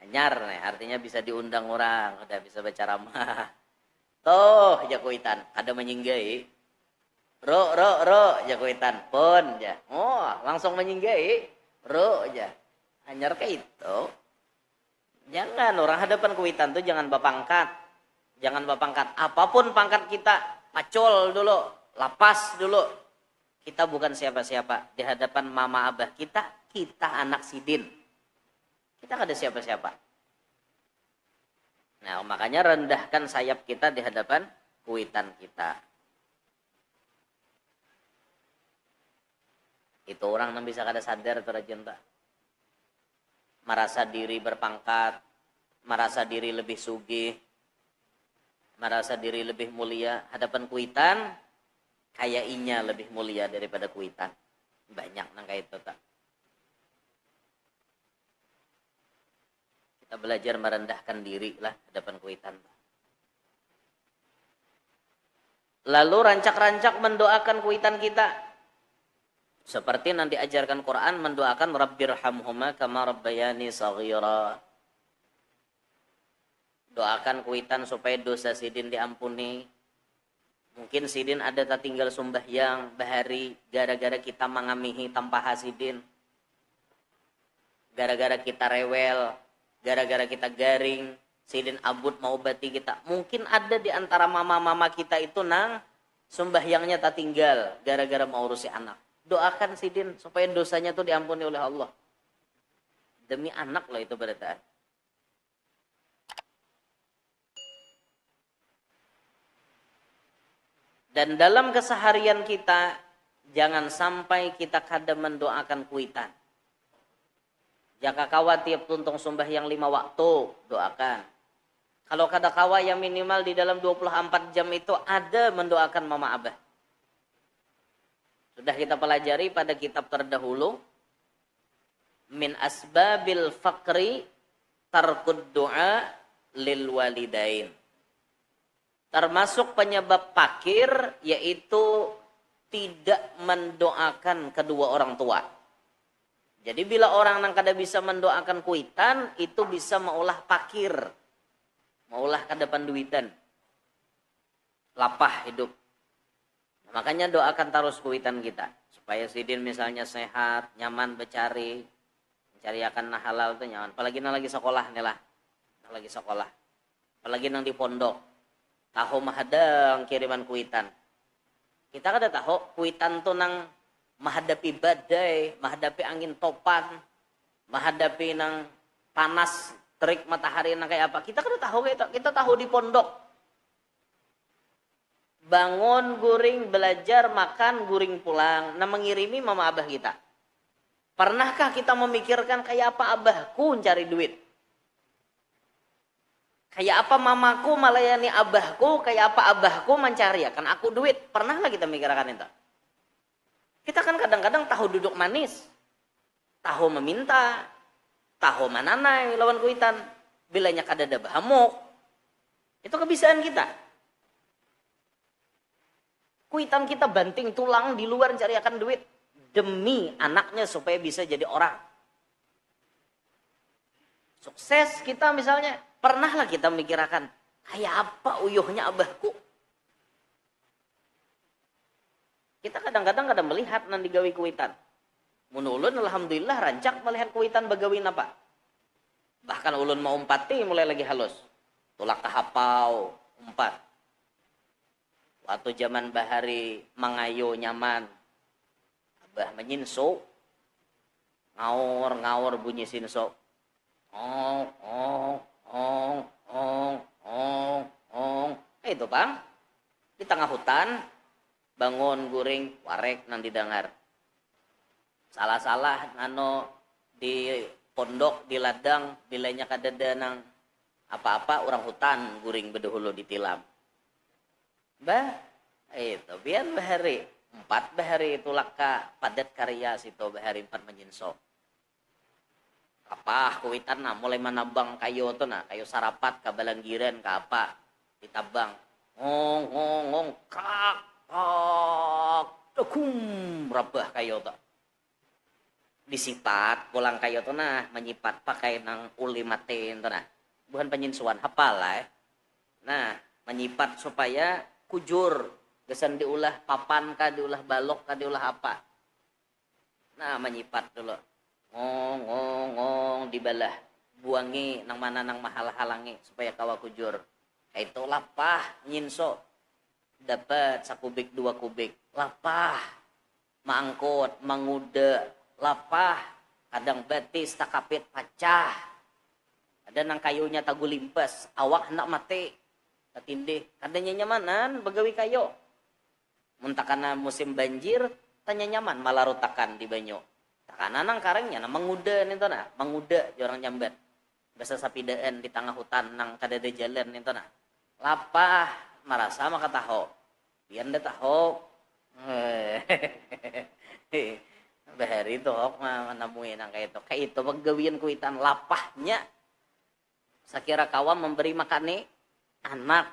Hanyar nih artinya bisa diundang orang, udah bisa berceramah. Toh jakuitan, ada menyinggai. Ro jakuitan pun ya. Oh, langsung menyinggai. Ro aja. Hanyar kayak itu. Jangan orang hadapan kuitan tuh jangan bapangkat. Jangan bapangkat. Apapun pangkat kita, pacul dulu, lapas dulu. Kita bukan siapa-siapa. Di hadapan mama abah kita anak sidin. Kita gak ada siapa-siapa. Nah, makanya rendahkan sayap kita di hadapan kuitan kita. Itu orang yang bisa kada sadar terjun tak. Merasa diri berpangkat, merasa diri lebih sugih, merasa diri lebih mulia hadapan kuitan, kayaknya lebih mulia daripada kuitan. Banyak nang kayak itu tak. Kita belajar merendahkan diri lah hadapan kuitan. Lalu rancak-rancak mendoakan kuitan kita. Seperti nanti ajarkan Quran mendoakan Rabbirhamhuma kama rabbayani shaghira. Doakan kuitan supaya dosa sidin diampuni. Mungkin sidin ada tak tinggal sembahyang bahari gara-gara kita mengamihi tanpa hasidin. Gara-gara kita rewel, gara-gara kita garing, sidin abut mau bati kita. Mungkin ada di antara mama-mama kita itu nang sembahyangnya tak tinggal gara-gara mau urusi anak. Doakan sidin supaya dosanya itu diampuni oleh Allah. Demi anak loh itu berarti. Dan dalam keseharian kita, jangan sampai kita kadang mendoakan kuitan. Jaka kawa tiap tuntung sembahyang 5 waktu, doakan. Kalau kada kawa yang minimal di dalam 24 jam itu ada mendoakan mama abah. Sudah kita pelajari pada kitab terdahulu. Min asbabil faqri tarkud du'a lil walidain. Termasuk penyebab fakir yaitu tidak mendoakan kedua orang tua. Jadi bila orang yang kada bisa mendoakan kuitan, itu bisa maulah fakir. Maulah kada panduitan. Lapah hidup. Makanya doakan terus kuitan kita. Supaya sidin misalnya sehat, nyaman bercari. Mencari akan halal itu nyaman. Apalagi nang lagi sekolah nih lah. Nang lagi sekolah. Apalagi nang di pondok. Tahu mahadang kiriman kuitan. Kita kada tahu kuitan tuh nang menghadapi badai, menghadapi angin topan, menghadapi nang panas terik matahari nang kayak apa. Kita kada tahu kita tahu di pondok. Bangun, guring, belajar, makan, guring pulang. Nah mengirimi mama abah kita. Pernahkah kita memikirkan kayak apa abahku cari duit? Kayak apa mamaku melayani abahku, kayak apa abahku mencari akan aku duit. Pernah nggak kita mikirkan itu? Kita kan kadang-kadang tahu duduk manis, tahu meminta, tahu mananai lawan kuitan. Bilanya kada ada bahamuk. Itu kebiasaan kita. Kuitan kita banting tulang di luar cari akan duit. Demi anaknya supaya bisa jadi orang. Sukses kita misalnya, pernahlah kita mikirkan, kayak apa uyuhnya abahku? Kita kadang-kadang melihat nanti gawi kuitan. Mun alhamdulillah rancak melihat kuitan bagawin apa. Bahkan ulun mau umpati mulai lagi halus. Tulak kahapau, umpat. Waktu zaman bahari mangayo nyaman. Abah menyinso. Ngaur bunyi sinso. Itu bang, di tengah hutan, bangun guring, warek nang didengar. Salah-salah nano di pondok, di ladang, bilanya kadada nang apa-apa orang hutan guring bedahulu ditilam. Bah, itu biar bahari 4 bahari tulak ka padat karya situ bahari 4 menyinso. Apa kuitan na mulai manabang kayo to na kayo sarapat kabalanggiran ka apa ditabang ngong kak kum rabah kayo to disipat pulang kayo to na menyipat pakai nang uli matin to na bukan penyinsuan hafal lah nah menyipat supaya kujur gesan diulah papan ka diulah balok ka diulah apa nah menyipat dulu ngong dibalah buangi nang mana nang mahal halangi supaya kawa kujur itu lapah nyinso dapat 1 kubik 2 kubik lapah mangkot manguda lapah kadang betis takapit pacah ada nang kayunya tagulimpas awak hendak mati tatindih kadanya nyamanan begawi kayo muntakana musim banjir tanya nyaman malah rutakan di banyu karena nang karengnya nang menguda nih na menguda jorang nyambat bahasa sapidaan di tengah hutan nang kada ada jalan nih na lapah marasa maka tahu biar nda tahu bahari itu menemui nang kayak itu penggawian kuitan lapahnya sakira kawan memberi makan anak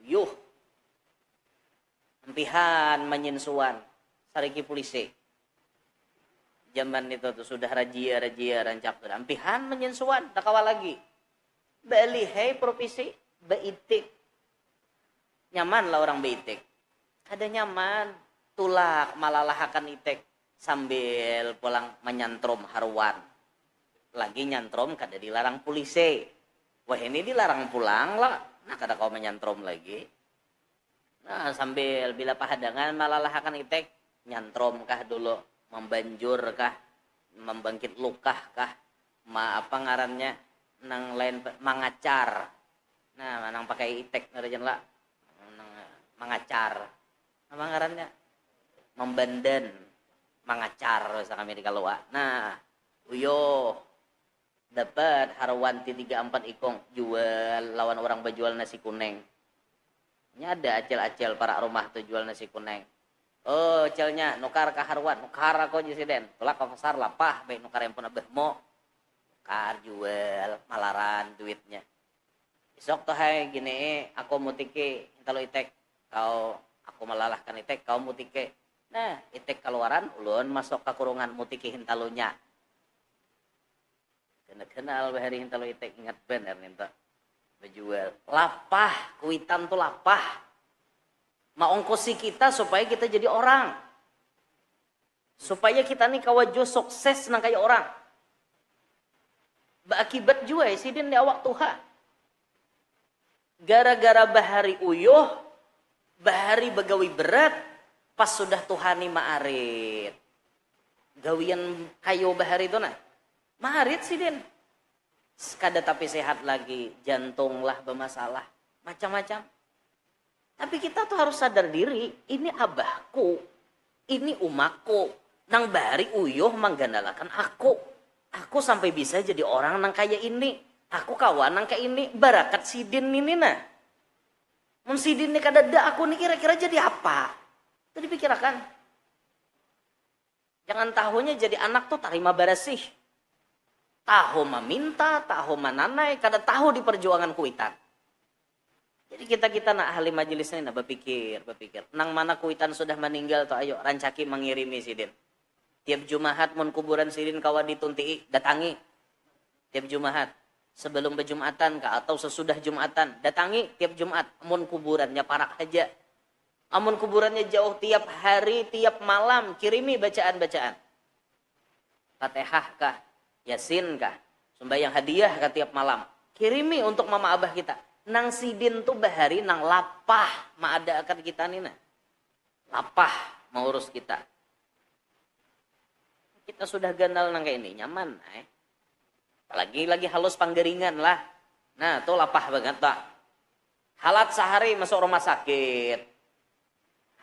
yuh empihan menyinsuan sariki polisi zaman itu tuh sudah rajia rancak tuh ampihan menyinsuan tak kawal lagi beli hei profesi beitik nyaman lah orang beitik ada nyaman tulak malalahakan itek sambil pulang menyantrom haruan lagi nyantrom kada dilarang polisi wah ini dilarang pulang lah nah kada kau menyantrom lagi nah sambil bila pahadangan malalahakan itek nyantrom kah dulu membanjur kah membangkit lukah kah apa ngarannya nang lain mangacar nah nang pakai itek ngarajan lah mangacar apa ngarannya membandan mangacar sa kami di kalua nah uyo dapat harwanti 3-4 ikong jual lawan orang berjual nasi kuning nya ada acel-acel para rumah tuh jual nasi kuning. Oh, celnya nukar ka harwan, nukar ako jesiden. Tulak ka pasar lapah, baik nukar yang pun abah mo. Nukar jual, malaran duitnya. Isok tuh hai gini aku mutike hintalo itek kau aku melalahkan itek kau mutike. Nah itek keluaran ulun masuk ke kurungan mutike hintalunya. Kenal bahari hintalo itek ingat bener minta berjual. Lapah kuitan tuh lapah. Maongkosi kita supaya kita jadi orang. Supaya kita nih kawajo sukses nang kayak orang. Baakibat juga sidin di awak Tuhan. Gara-gara bahari uyuh, bahari begawi berat, pas sudah Tuhani maarit. Gawian kayu bahari itu nah, maarit sidin. Kada tapi sehat lagi, jantung lah bermasalah, macam-macam. Tapi kita tuh harus sadar diri, ini abahku, ini umaku, nang bahari uyuh menggandalakan aku. Aku sampai bisa jadi orang nang kayak ini. Aku kawan nang kayak ini. Barakat sidin ini nah. Mun sidin ini kadada aku nih kira-kira jadi apa? Itu dipikirkan. Jangan tahunya jadi anak tuh tarima barasih. Tahu meminta, tahu menanai, kada tahu di perjuangan kuitan. Jadi kita nak ahli majelis ini berpikir. Nang mana kuitan sudah meninggal tuh ayo rancaki mengirimi sidin. Tiap Jumahat mun kuburan sidin kawan dituntii, datangi. Tiap Jumahat. Sebelum berjumatan kah atau sesudah Jumatan, datangi tiap Jumat. Mun kuburannya parak aja. Amun kuburannya jauh tiap hari, tiap malam, kirimi bacaan-bacaan. Fatihah kah? Yasin kah? Sembahyang hadiah kah tiap malam? Kirimi untuk mama abah kita. Nang sidin tuh bahari nang lapah maada akan kita nina. Lapah mengurus kita. Kita sudah ganal nang kayak ini nyaman, Apalagi lagi halus panggeringan lah. Nah, tuh lapah banget tak. Halat sehari masuk rumah sakit.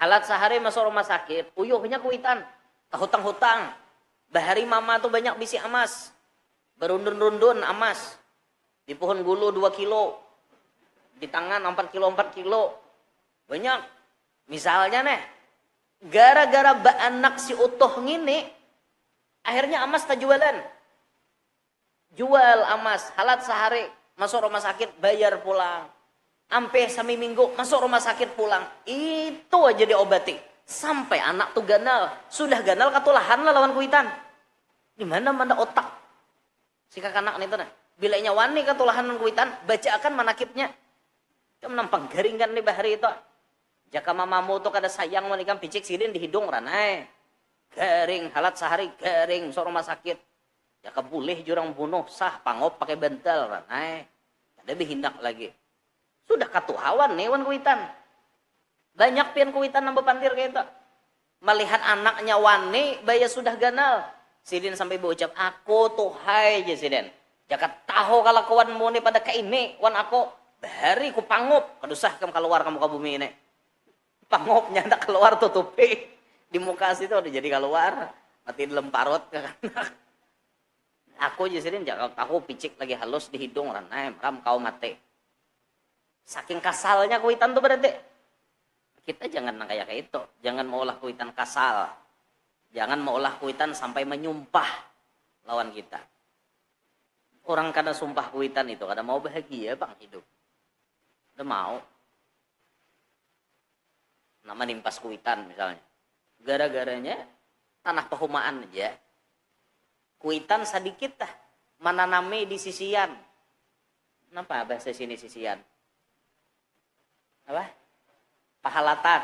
Halat sehari masuk rumah sakit. Uyuhnya kuitan. Hutang-hutang. Bahari mama tuh banyak bisi emas. Berundun-rundun emas. Di pohon gulu 2 kilo. Di tangan 4 kilo. Banyak. Misalnya nih. Gara-gara anak si utuh ngini. Akhirnya emas tak jualan. Jual emas, halat sehari, masuk rumah sakit, bayar pulang. Ampe sami minggu, masuk rumah sakit pulang. Itu aja diobati. Sampai anak tuh ganal. Sudah ganal katulahan lah lawan kuitan. Di mana otak. Si kakak anak itu nah. Bilanya wani katulahan lawan kuitan, baca akan manakibnya. Kamu nampang garing kan nih bahari itu. Jaka mamamu tuh kada sayang manikam picik sidin di hidung ranai. Garing, halat sehari, garing, masuk rumah sakit. Ya kebulih jurang bunuh sah pangop pakai bentel ranai. Ada bihindak lagi. Sudah katuhawan nih wan kuitan. Banyak pian kuitan nambah pantir kayak itu. Melihat anaknya wani baya sudah ganal. Sidin sampai berucap aku tuhai aja sidin. Jakat tahu kalau kawanmu nih pada kaini wan aku bahari ku pangop. Kadusah kamu keluar kamu ke bumi ini. Pangopnya ndak keluar tutupi. Di muka situ udah jadi keluar. Mati dalam parut ke kanak. Aku aja sidin jangan tahu picik lagi halus di hidung ranai ram kau mati. Saking kasalnya kuitan tuh berarti. Kita jangan kayak itu. Jangan maulah kuitan kasal. Jangan maulah kuitan sampai menyumpah lawan kita. Orang kada sumpah kuitan itu kada mau bahagia bang hidup. Udah mau. Nama nimpas kuitan misalnya. Gara-garanya tanah pehumaan aja. Kuitan sedikit dah menanami di sisian. Kenapa bahasa sini sisian? Apa? Pahalatan.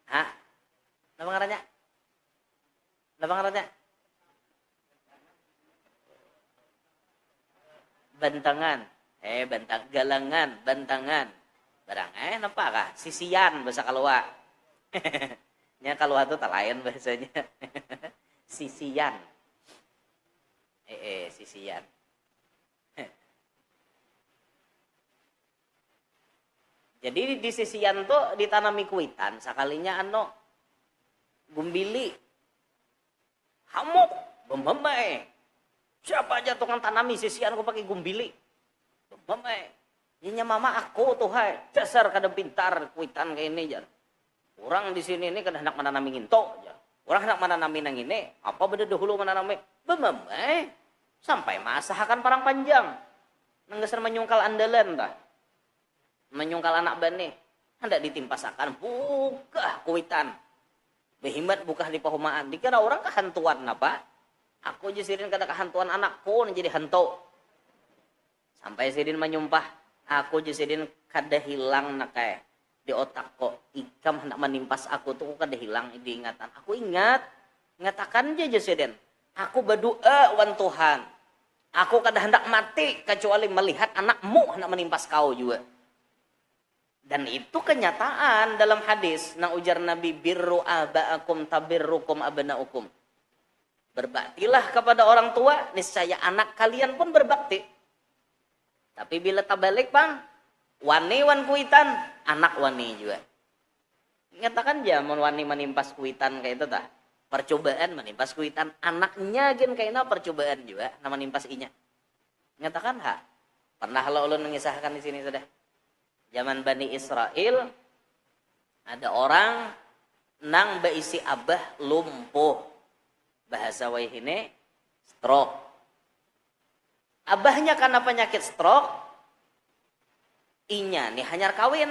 Apa ngarannya? Apa ngarannya? Bantangan. Galangan, bantangan. Barang napa kah? Sisian bahasa Kalua. Nya Kalua itu tak lain bahasanya. Sisian. Sisian. Jadi di sisian tuh ditanami kuitan. Sekalinya gumbili. Hamuk. Bembemai. Siapa aja tukang tanami sisian aku pakai gumbili. Bembemai. Inya mama aku tuh hai. Dasar kada pintar kuitan kayak ini jar. Orang di sini ini kada hendak menanami nginto jar. Orang hendak menanami nang ini. Apa beda dahulu menanami? Bembemai. Sampai masa akan parang panjang. Nanggesan menyungkal andalan tah. Menyungkal anak bani. Hendak ditimpasakan buka kuitan. Behimat buka di pahumaan. Dikira orang kehantuan apa? Aku jisirin kada kehantuan anakku jadi hantu. Sampai sidin menyumpah. Aku jisirin kada hilang nakai di otak kok. Ikam hendak menimpas aku tuh kada hilang diingatan. Aku ingat. Ngatakan aja jisirin. Aku berdoa wan Tuhan. Aku kada hendak mati kecuali melihat anakmu hendak menimpas kau juga. Dan itu kenyataan dalam hadis. Nang ujar Nabi, birru aba'akum tabirrukum abna'ukum. Berbaktilah kepada orang tua, niscaya anak kalian pun berbakti. Tapi bila tabalik bang, wani wan kuitan, anak wani juga. Nyatakan aja, mau wani menimpas kuitan kayak itu dah. Percobaan menimpas kuitan, anaknya gen kayaknya percobaan juga, nama menimpas inya. Nyatakan ha? Pernah lo ulun mengisahkan di sini sudah. Zaman Bani Israel ada orang nang beisi abah lumpuh. Bahasa wayhine stroke. Abahnya karena penyakit stroke, inya nih hanyar kawin.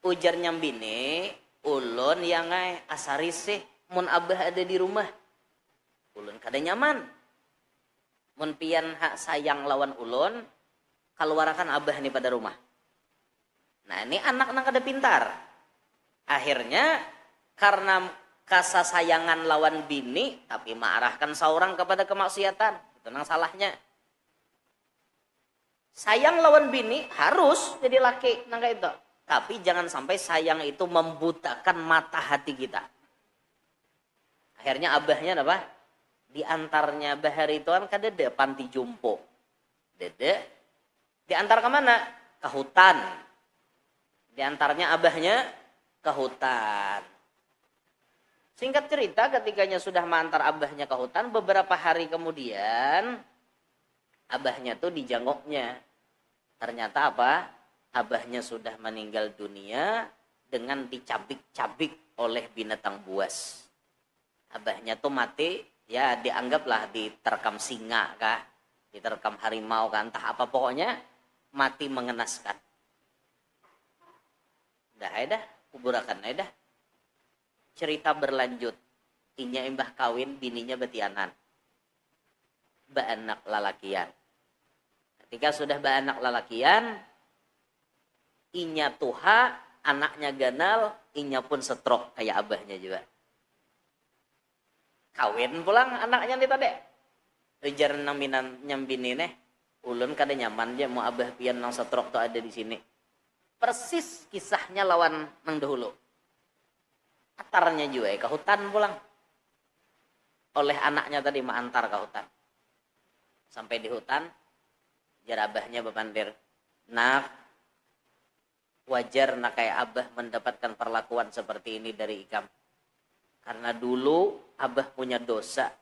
Ujar nyambine, ulun yang ngai asari sih mun abah ada di rumah. Ulun kada nyaman. Mun pian hak sayang lawan ulun, keluarkan abah nih pada rumah. Nah ini anak nang kada pintar. Akhirnya karena kasasayangan lawan bini, tapi mengarahkan seorang kepada kemaksiatan. Itu nang salahnya. Sayang lawan bini harus jadi laki nang kayak itu. Tapi jangan sampai sayang itu membutakan mata hati kita. Akhirnya abahnya apa? Diantarnya bahar itu kan kadede panti jompo. Dede diantar ke mana? Ke hutan. Diantarnya abahnya ke hutan. Singkat cerita ketikanya sudah mengantar abahnya ke hutan, beberapa hari kemudian abahnya tuh dijangoknya. Ternyata apa? Abahnya sudah meninggal dunia dengan dicabik-cabik oleh binatang buas. Abahnya tuh mati, ya dianggaplah diterkam singa kah, diterkam harimau kah, entah apa pokoknya mati mengenaskan. Dah, kuburakan dah. Cerita berlanjut. Inya imbah kawin, bininya betianan. Baanak lalakian. Ketika sudah baanak lalakian, inya tuha, anaknya ganal, inya pun stroke kayak abahnya juga. Kawin pulang anaknya nih tadi. Ujar naminan nyambini nih, ulun kada nyaman aja mau abah pian nang stroke tuh ada di sini. Persis kisahnya lawan nang dahulu. Atarnya juga ke hutan pulang. Oleh anaknya tadi mengantar ke hutan. Sampai di hutan, jarabahnya bepandir. Nak, wajar nak kayak abah mendapatkan perlakuan seperti ini dari ikam. Karena dulu abah punya dosa.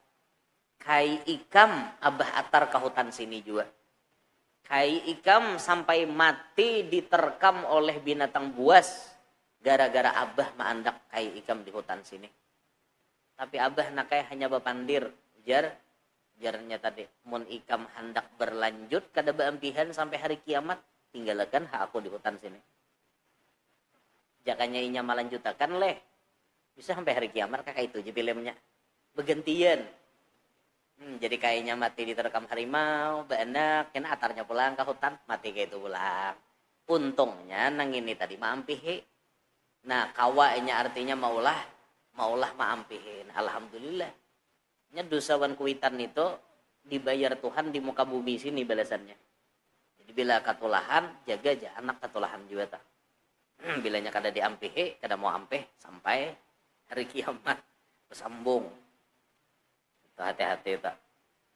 Kai ikam abah atar ke hutan sini juga. Kai ikam sampai mati diterkam oleh binatang buas gara-gara abah maandak kai ikam di hutan sini. Tapi abah nakai hanya bepandir jarnya tadi mun ikam hendak berlanjut kada beampihan sampai hari kiamat tinggalkan hak aku di hutan sini. Jakanya inya melanjutakan leh bisa sampai hari kiamat kakak itu je filmnya bergantian. Jadi kayaknya mati diterkam harimau, baanak, kena atarnya pulang ke hutan, mati kayak itu pulang. Untungnya nang ini tadi maampihi. Nah kawainya artinya maulah maampihin. Alhamdulillah. Nya dosawan kuitan itu dibayar Tuhan di muka bumi sini balasannya. Jadi bila katulahan, jaga aja anak katulahan juga tak. Bilanya kada diampihi, kada mau ampih sampai hari kiamat bersambung. Hati-hati tak.